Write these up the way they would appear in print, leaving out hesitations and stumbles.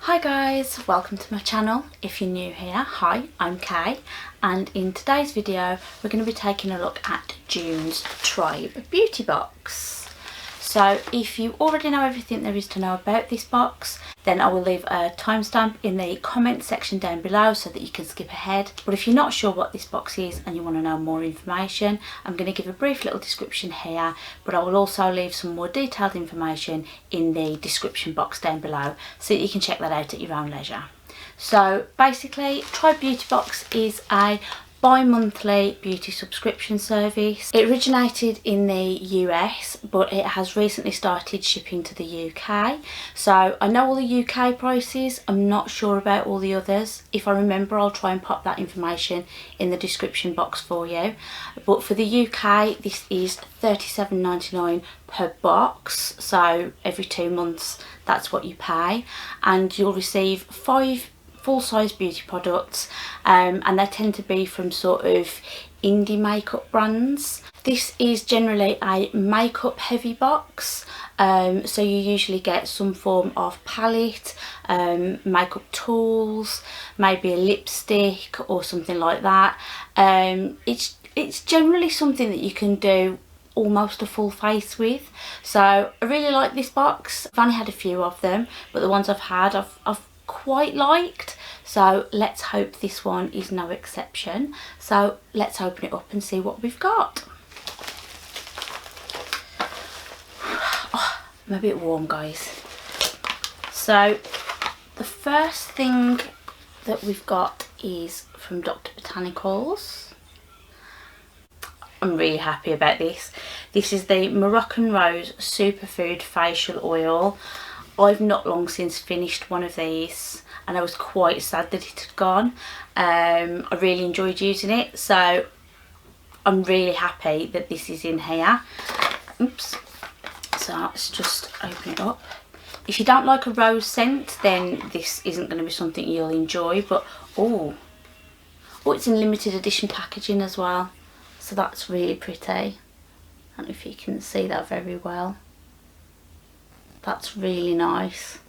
Hi guys, welcome to my channel. If you're new here, hi, I'm Kay, and in today's video we're going to be taking a look at June's Tribe beauty box. So if you already know everything there is to know about this box, then I will leave a timestamp in the comment section down below so that you can skip ahead. But if you're not sure what this box is and you want to know more information, I'm going to give a brief little description here, but I will also leave some more detailed information in the description box down below so that you can check that out at your own leisure. So basically, Tribe Beauty Box is a bi-monthly beauty subscription service. It originated in the US, but it has recently started shipping to the UK. So I know all the UK prices, I'm not sure about all the others. If I remember, I'll try and pop that information in the description box for you. But for the UK, this is £37.99 per box, so every 2 months that's what you pay, and you'll receive 5 full-size beauty products, and they tend to be from sort of indie makeup brands. This is generally a makeup heavy box, so you usually get some form of palette, makeup tools, maybe a lipstick or something like that. It's generally something that you can do almost a full face with, so I really like this box. I've only had a few of them, but the ones I've had I've quite liked, so let's hope this one is no exception. So let's open it up and see what we've got. Oh, I'm a bit warm, guys. So the first thing that we've got is from Dr. Botanicals. I'm really happy about this. This is the Moroccan Rose Superfood Facial Oil. I've not long since finished one of these and I was quite sad that it had gone. I really enjoyed using it, so I'm really happy that this is in here. Oops. So let's just open it up. If you don't like a rose scent, then this isn't going to be something you'll enjoy, but oh, it's in limited edition packaging as well, so that's really pretty. I don't know if you can see that very well. That's really nice.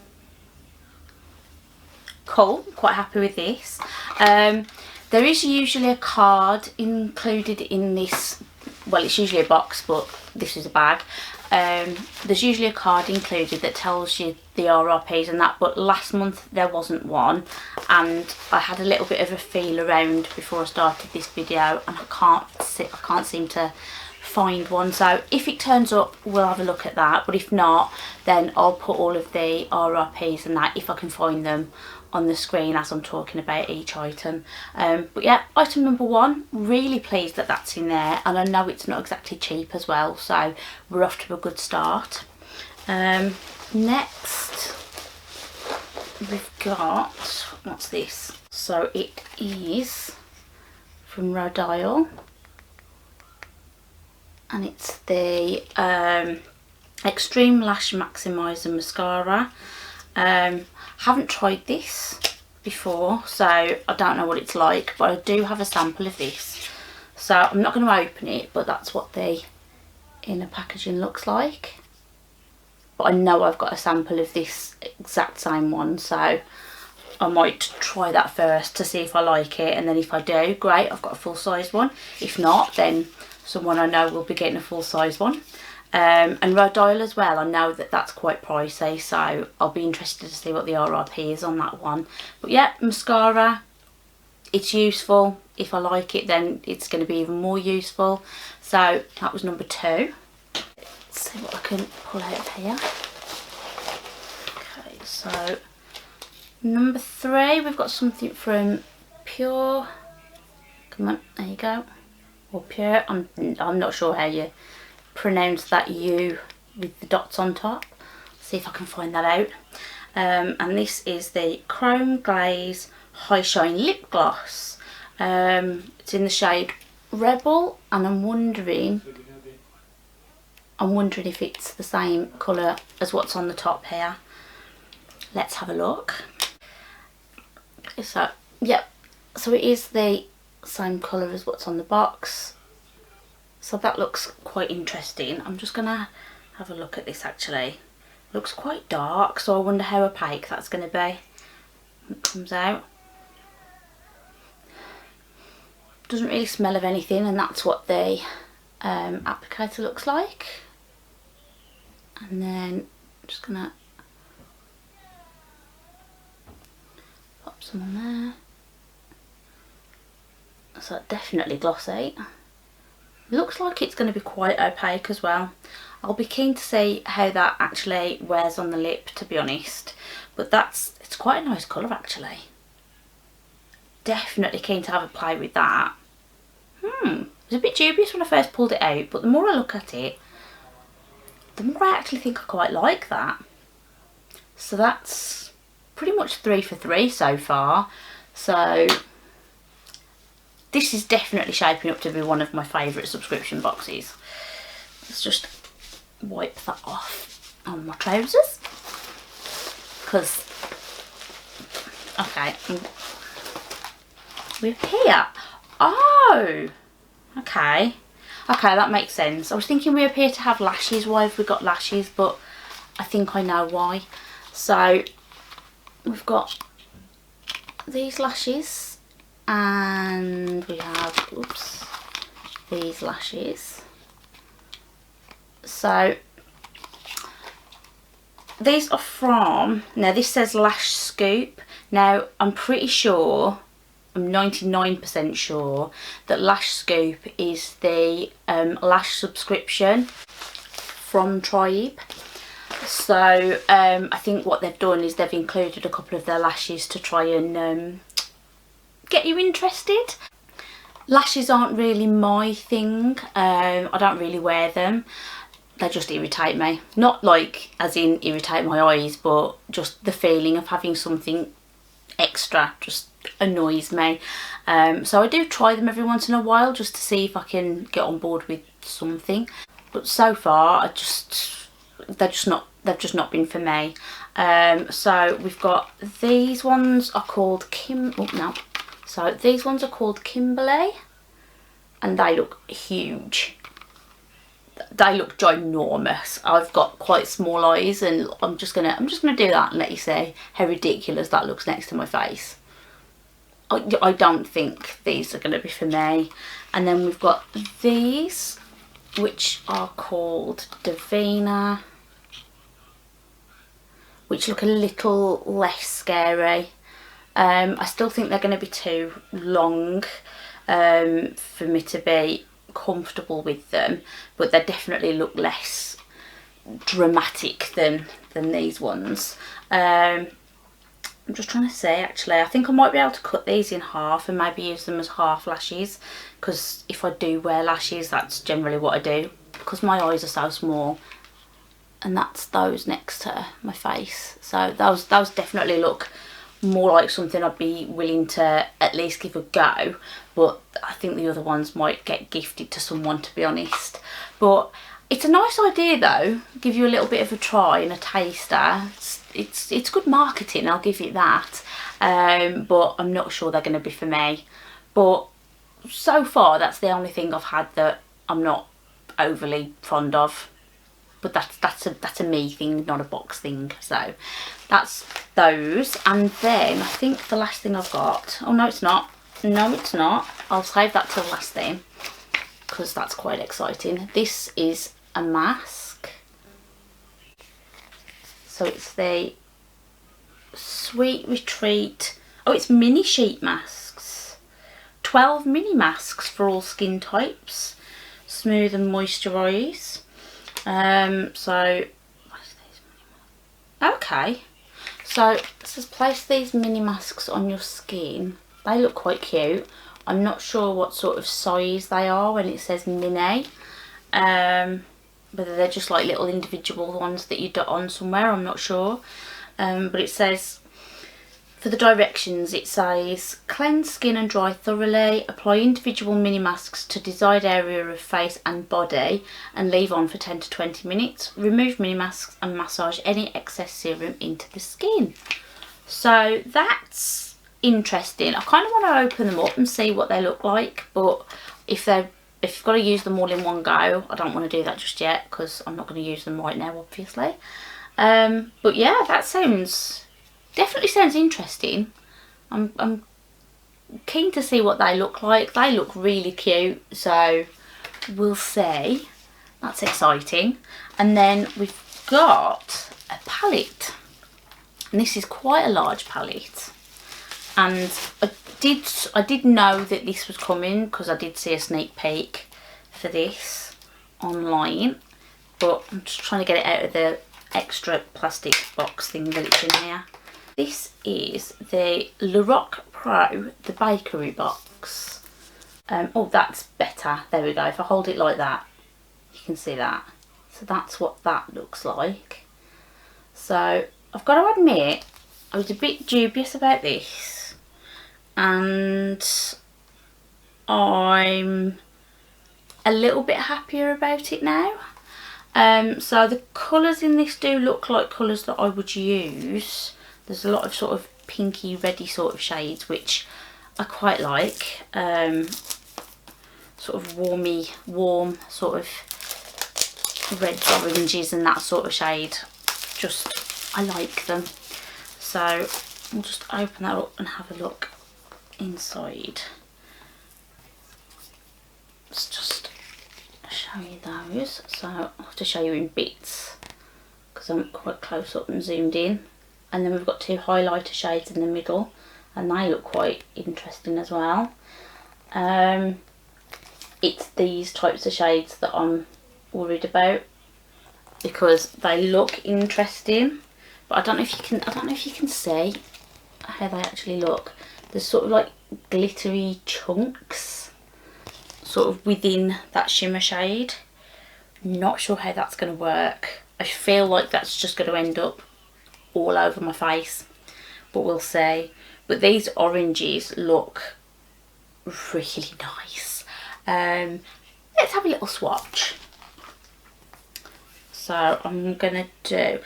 Cool, quite happy with this. There is usually a card included in this. Well, it's usually a box, but this is a bag. There's usually a card included that tells you the RRPs and that, but last month there wasn't one, and I had a little bit of a feel around before I started this video and I can't seem to find one. So if it turns up, we'll have a look at that, but if not, then I'll put all of the RRPs and that, if I can find them, on the screen as I'm talking about each item. But yeah, item number 1, really pleased that that's in there, and I know it's not exactly cheap as well, so we're off to a good start. Next we've got, what's this? So it is from Rhode, and it's the Extreme Lash Maximizer Mascara. Haven't tried this before, so I don't know what it's like, but I do have a sample of this, so I'm not going to open it, but that's what the inner packaging looks like. But I know I've got a sample of this exact same one, so I might try that first to see if I like it, and then if I do, great, I've got a full-size one. If not, then someone I know will be getting a full-size one. And Rhode as well, I know that that's quite pricey, so I'll be interested to see what the RRP is on that one. But yeah, mascara, it's useful. If I like it, then it's going to be even more useful. So that was number 2. Let's see what I can pull out of here. Okay, so number 3, we've got something from Pure. Come on, there you go. Or Pure, I'm not sure how you pronounce that U with the dots on top. See if I can find that out. And this is the Chrome Glaze High Shine Lip Gloss. It's in the shade Rebel, and I'm wondering if it's the same colour as what's on the top here. Let's have a look. So yep, so it is the same colour as what's on the box. So that looks quite interesting. I'm just gonna have a look at this actually. It looks quite dark, so I wonder how opaque that's gonna be. It comes out. Doesn't really smell of anything, and that's what the applicator looks like. And then I'm just gonna pop some on there. So definitely glossy. Looks like it's going to be quite opaque as well. I'll be keen to see how that actually wears on the lip, to be honest. But it's quite a nice colour actually. Definitely keen to have a play with that. It was a bit dubious when I first pulled it out, but the more I look at it, the more I actually think I quite like that. So that's pretty much 3 for 3 so far. So this is definitely shaping up to be one of my favourite subscription boxes. Let's just wipe that off on my trousers. Because, okay, we're here. Oh, okay. Okay, that makes sense. I was thinking we appear to have lashes. Why have we got lashes? But I think I know why. So we've got these lashes. And we have, oops, these lashes. So these are from, now this says Lash Scoop. Now I'm pretty sure, I'm 99% sure that Lash Scoop is the lash subscription from Tribe. So I think what they've done is they've included a couple of their lashes to try and get you interested. Lashes aren't really my thing. I don't really wear them. They just irritate me. Not like as in irritate my eyes, but just the feeling of having something extra just annoys me. So I do try them every once in a while just to see if I can get on board with something. But so far they've just not been for me. So we've got these ones are called So these ones are called Kimberly, and they look huge. They look ginormous. I've got quite small eyes, and I'm just gonna do that and let you see how ridiculous that looks next to my face. I don't think these are gonna be for me. And then we've got these, which are called Davina, which look a little less scary. I still think they're going to be too long for me to be comfortable with them, but they definitely look less dramatic than these ones. I'm just trying to say, actually, I think I might be able to cut these in half and maybe use them as half lashes, because if I do wear lashes, that's generally what I do, because my eyes are so small, and that's those next to my face. So those definitely look more like something I'd be willing to at least give a go, but I think the other ones might get gifted to someone, to be honest. But it's a nice idea though, give you a little bit of a try and a taster. It's good marketing, I'll give you that, but I'm not sure they're going to be for me. But so far that's the only thing I've had that I'm not overly fond of. But that's a me thing, not a box thing. So that's those. And then I think the last thing I've got, oh no it's not, I'll save that till the last thing because that's quite exciting. This is a mask. So it's the Sweet Retreat, oh it's mini sheet masks, 12 mini masks for all skin types, smooth and moisturise. So okay, so it says place these mini masks on your skin. They look quite cute. I'm not sure what sort of size they are when it says mini, whether they're just like little individual ones that you dot on somewhere, I'm not sure. But it says, for the directions it says, cleanse skin and dry thoroughly, apply individual mini masks to desired area of face and body and leave on for 10 to 20 minutes. Remove mini masks and massage any excess serum into the skin. So that's interesting. I kind of want to open them up and see what they look like, but if you've got to use them all in one go, I don't want to do that just yet because I'm not going to use them right now, obviously. But yeah, that sounds definitely sounds interesting. I'm keen to see what they look like. They look really cute, so we'll see. That's exciting. And then we've got a palette, and this is quite a large palette. And I did know that this was coming because I did see a sneak peek for this online, but I'm just trying to get it out of the extra plastic box thing that it's in here. This is the Lorac Pro, the bakery box. Oh, that's better. There we go. If I hold it like that, you can see that. So that's what that looks like. So I've got to admit, I was a bit dubious about this, and I'm a little bit happier about it now. So the colours in this do look like colours that I would use. There's a lot of sort of pinky reddy sort of shades, which I quite like. Sort of warm sort of reds, oranges and that sort of shade. Just, I like them. So we'll just open that up and have a look inside. Let's just show you those. So I'll have to show you in bits because I'm quite close up and zoomed in. And then we've got two highlighter shades in the middle, and they look quite interesting as well. It's these types of shades that I'm worried about because they look interesting, but I don't know if you can see how they actually look. There's sort of like glittery chunks sort of within that shimmer shade. Not sure how that's going to work. I feel like that's just going to end up all over my face, but we'll see. But these oranges look really nice. Let's have a little swatch. So I'm gonna do,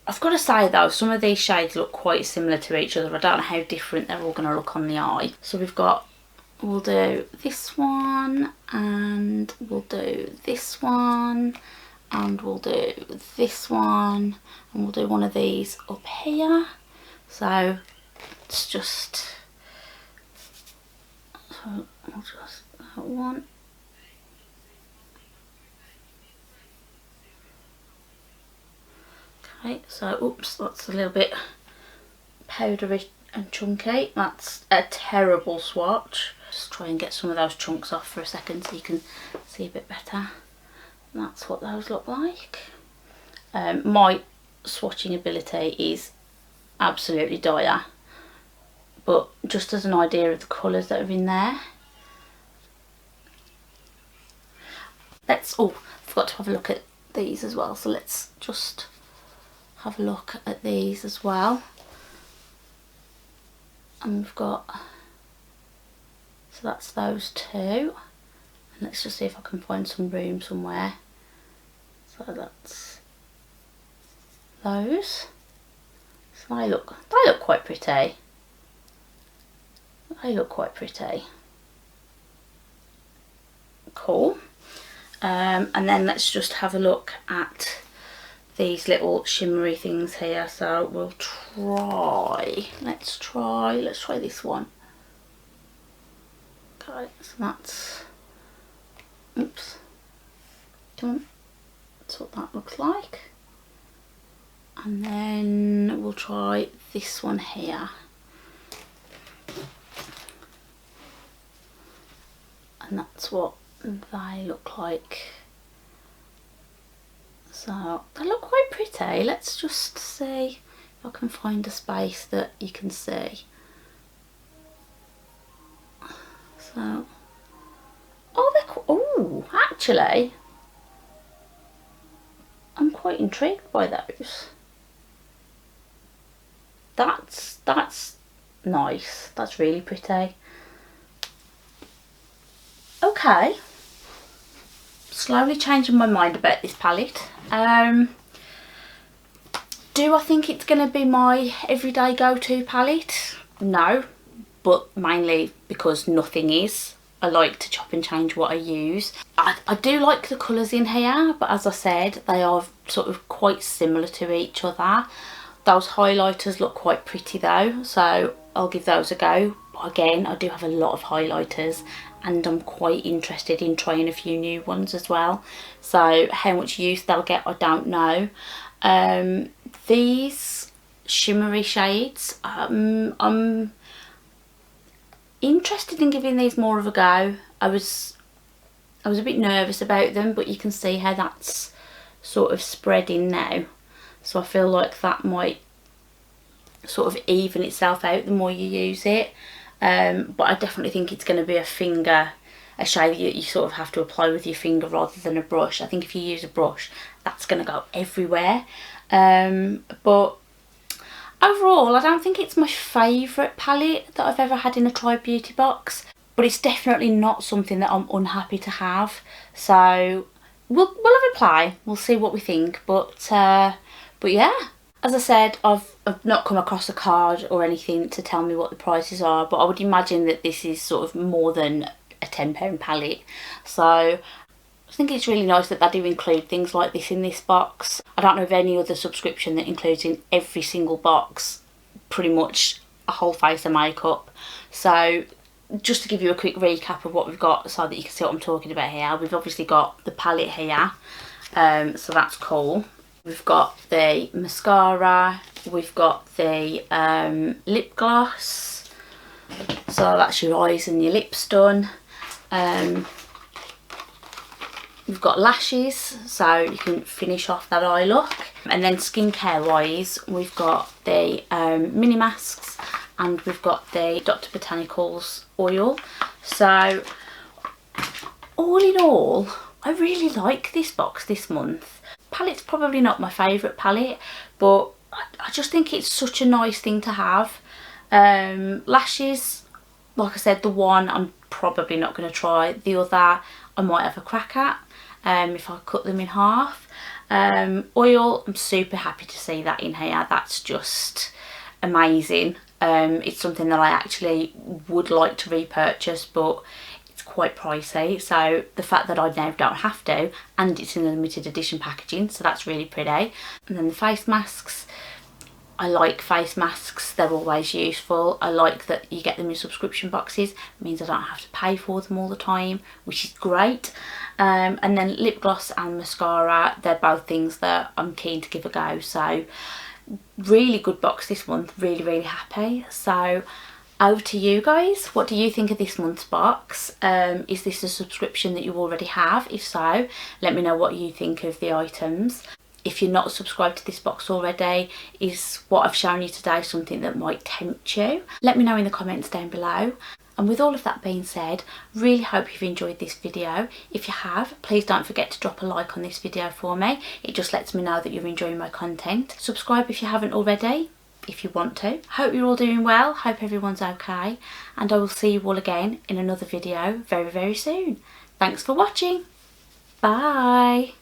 I've got to say though, some of these shades look quite similar to each other. I don't know how different they're all going to look on the eye. So we'll do this one, and we'll do this one, and we'll do this one, and we'll do one of these up here. So it's just, so I'll just that one. Okay, so oops, that's a little bit powdery and chunky. That's a terrible swatch. Just try and get some of those chunks off for a second so you can see a bit better. That's what those look like. My swatching ability is absolutely dire, but just as an idea of the colours that are in there, oh, I forgot to have a look at these as well, so let's just have a look at these as well. And we've got, so that's those two, and let's just see if I can find some room somewhere. So that's those. So they look quite pretty. They look quite pretty. Cool. And then let's just have a look at these little shimmery things here. So we'll try, let's try this one. Okay, so that's, oops, that's what that looks like. And then we'll try this one here. And that's what they look like. So they look quite pretty. Let's just see if I can find a space that you can see. So, oh, oh, actually, I'm quite intrigued by those. That's nice. That's really pretty. Okay. Slowly changing my mind about this palette. Do I think it's going to be my everyday go-to palette? No, but mainly because nothing is. I like to chop and change what I use. I do like the colours in here, but as I said, they are sort of quite similar to each other. Those highlighters look quite pretty though, so I'll give those a go. But again, I do have a lot of highlighters and I'm quite interested in trying a few new ones as well. So how much use they'll get, I don't know. These shimmery shades, I'm interested in giving these more of a go. I was a bit nervous about them, but you can see how that's sort of spreading now. So I feel like that might sort of even itself out the more you use it. But I definitely think it's going to be a shade that you sort of have to apply with your finger rather than a brush. I think if you use a brush, that's going to go everywhere. But overall, I don't think it's my favourite palette that I've ever had in a Tribe beauty box, but it's definitely not something that I'm unhappy to have. So we'll have a play, we'll see what we think. But yeah, as I said, I've not come across a card or anything to tell me what the prices are, but I would imagine that this is sort of more than a £10 palette. So I think it's really nice that they do include things like this in this box. I don't know of any other subscription that includes in every single box pretty much a whole face of makeup. So just to give you a quick recap of what we've got so that you can see what I'm talking about here. We've obviously got the palette here, so that's cool. We've got the mascara, we've got the lip gloss, so that's your eyes and your lips done. We've got lashes, so you can finish off that eye look. And then skincare wise, we've got the mini masks and we've got the Dr. Botanicals oil. So all in all, I really like this box this month. Palette's probably not my favourite palette, but I just think it's such a nice thing to have. Lashes, like I said, the one I'm probably not going to try. The other I might have a crack at if I cut them in half. Oil, I'm super happy to see that in here. That's just amazing. It's something that I actually would like to repurchase, but quite pricey, so the fact that I now don't have to, and it's in a limited edition packaging, so that's really pretty. And then the face masks, I like face masks, they're always useful. I like that you get them in subscription boxes, it means I don't have to pay for them all the time, which is great. And then lip gloss and mascara, they're both things that I'm keen to give a go. So really good box this month, really happy. So over to you guys. What do you think of this month's box? Is this a subscription that you already have? If so, let me know what you think of the items. If you're not subscribed to this box already, is what I've shown you today something that might tempt you? Let me know in the comments down below. And with all of that being said, really hope you've enjoyed this video. If you have, please don't forget to drop a like on this video for me. It just lets me know that you're enjoying my content. Subscribe if you haven't already, if you want to. Hope you're all doing well, hope everyone's okay, and I will see you all again in another video very soon. Thanks for watching. Bye.